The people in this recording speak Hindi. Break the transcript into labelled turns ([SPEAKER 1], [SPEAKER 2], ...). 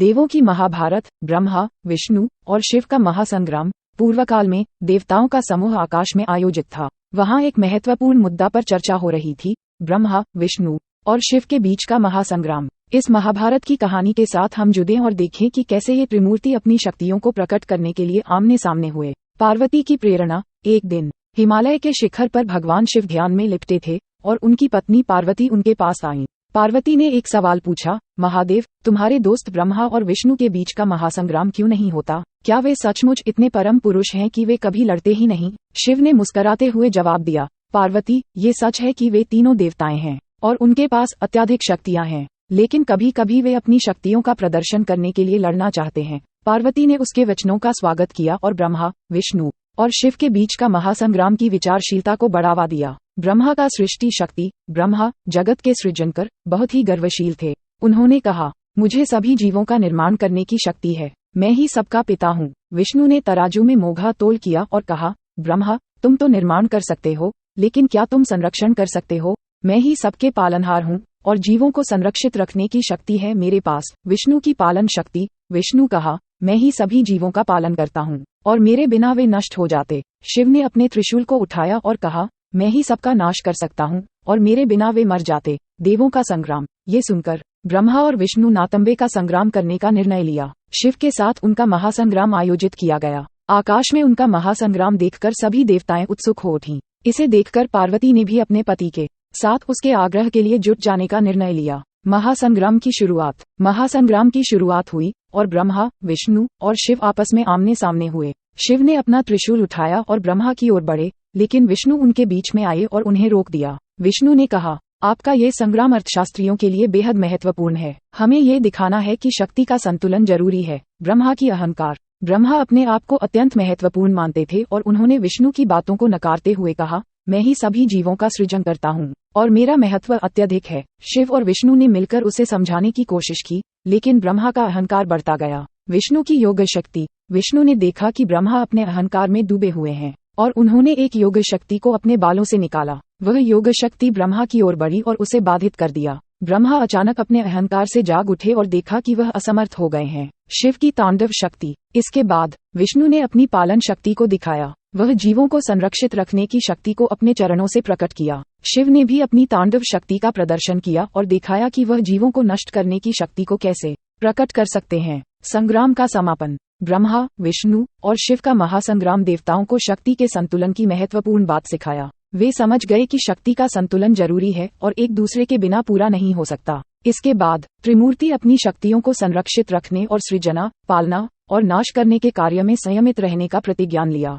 [SPEAKER 1] देवों की महाभारत, ब्रह्मा, विष्णु और शिव का महासंग्राम। पूर्वकाल में देवताओं का समूह आकाश में आयोजित था। वहां एक महत्वपूर्ण मुद्दा पर चर्चा हो रही थी, ब्रह्मा, विष्णु और शिव के बीच का महासंग्राम। इस महाभारत की कहानी के साथ हम जुड़े और देखें कि कैसे ये त्रिमूर्ति अपनी शक्तियों को प्रकट करने के लिए आमने सामने हुए। पार्वती की प्रेरणा। एक दिन हिमालय के शिखर पर भगवान शिव ध्यान में लिपटे थे और उनकी पत्नी पार्वती उनके पास आईं। पार्वती ने एक सवाल पूछा, महादेव, तुम्हारे दोस्त ब्रह्मा और विष्णु के बीच का महासंग्राम क्यों नहीं होता? क्या वे सचमुच इतने परम पुरुष हैं कि वे कभी लड़ते ही नहीं? शिव ने मुस्कुराते हुए जवाब दिया, पार्वती, ये सच है कि वे तीनों देवताएं हैं और उनके पास अत्यधिक शक्तियां हैं, लेकिन कभी कभी वे अपनी शक्तियों का प्रदर्शन करने के लिए लड़ना चाहते हैं। पार्वती ने उसके वचनों का स्वागत किया और ब्रह्मा, विष्णु और शिव के बीच का महासंग्राम की विचारशीलता को बढ़ावा दिया। ब्रह्मा का सृष्टि शक्ति। ब्रह्मा जगत के सृजनकर बहुत ही गर्वशील थे। उन्होंने कहा, मुझे सभी जीवों का निर्माण करने की शक्ति है, मैं ही सबका पिता हूँ। विष्णु ने तराजू में मोघा तोल किया और कहा, ब्रह्मा, तुम तो निर्माण कर सकते हो, लेकिन क्या तुम संरक्षण कर सकते हो? मैं ही सबके पालनहार हूँ और जीवों को संरक्षित रखने की शक्ति है मेरे पास। विष्णु की पालन शक्ति। विष्णु कहा, मैं ही सभी जीवों का पालन करता हूँ और मेरे बिना वे नष्ट हो जाते। शिव ने अपने त्रिशूल को उठाया और कहा, मैं ही सबका नाश कर सकता हूँ और मेरे बिना वे मर जाते। देवों का संग्राम। ये सुनकर ब्रह्मा और विष्णु नातंबे का संग्राम करने का निर्णय लिया। शिव के साथ उनका महासंग्राम आयोजित किया गया। आकाश में उनका महासंग्राम देखकर सभी देवताएं उत्सुक हो उठीं। इसे देखकर पार्वती ने भी अपने पति के साथ उसके आग्रह के लिए जुट जाने का निर्णय लिया। महासंग्राम की शुरुआत। महासंग्राम की शुरुआत हुई और ब्रह्मा, विष्णु और शिव आपस में आमने सामने हुए। शिव ने अपना त्रिशूल उठाया और ब्रह्मा की ओर बढ़े, लेकिन विष्णु उनके बीच में आए और उन्हें रोक दिया। विष्णु ने कहा, आपका ये संग्राम अर्थशास्त्रियों के लिए बेहद महत्वपूर्ण है। हमें ये दिखाना है कि शक्ति का संतुलन जरूरी है। ब्रह्मा की अहंकार। ब्रह्मा अपने आप को अत्यंत महत्वपूर्ण मानते थे और उन्होंने विष्णु की बातों को नकारते हुए कहा, मैं ही सभी जीवों का सृजन करता हूँ और मेरा महत्व अत्यधिक है। शिव और विष्णु ने मिलकर उसे समझाने की कोशिश की, लेकिन ब्रह्मा का अहंकार बढ़ता गया। विष्णु की योग शक्ति। विष्णु ने देखा कि ब्रह्मा अपने अहंकार में डूबे हुए हैं और उन्होंने एक योग शक्ति को अपने बालों से निकाला। वह योग शक्ति ब्रह्मा की ओर बढ़ी और उसे बाधित कर दिया। ब्रह्मा अचानक अपने अहंकार से जाग उठे और देखा कि वह असमर्थ हो गए हैं। शिव की तांडव शक्ति। इसके बाद विष्णु ने अपनी पालन शक्ति को दिखाया। वह जीवों को संरक्षित रखने की शक्ति को अपने चरणों से प्रकट किया। शिव ने भी अपनी तांडव शक्ति का प्रदर्शन किया और दिखाया कि वह जीवों को नष्ट करने की शक्ति को कैसे प्रकट कर सकते हैं। संग्राम का समापन। ब्रह्मा, विष्णु और शिव का महासंग्राम देवताओं को शक्ति के संतुलन की महत्वपूर्ण बात सिखाया। वे समझ गए कि शक्ति का संतुलन जरूरी है और एक दूसरे के बिना पूरा नहीं हो सकता। इसके बाद त्रिमूर्ति अपनी शक्तियों को संरक्षित रखने और सृजना, पालना और नाश करने के कार्य में संयमित रहने का प्रतिज्ञान लिया।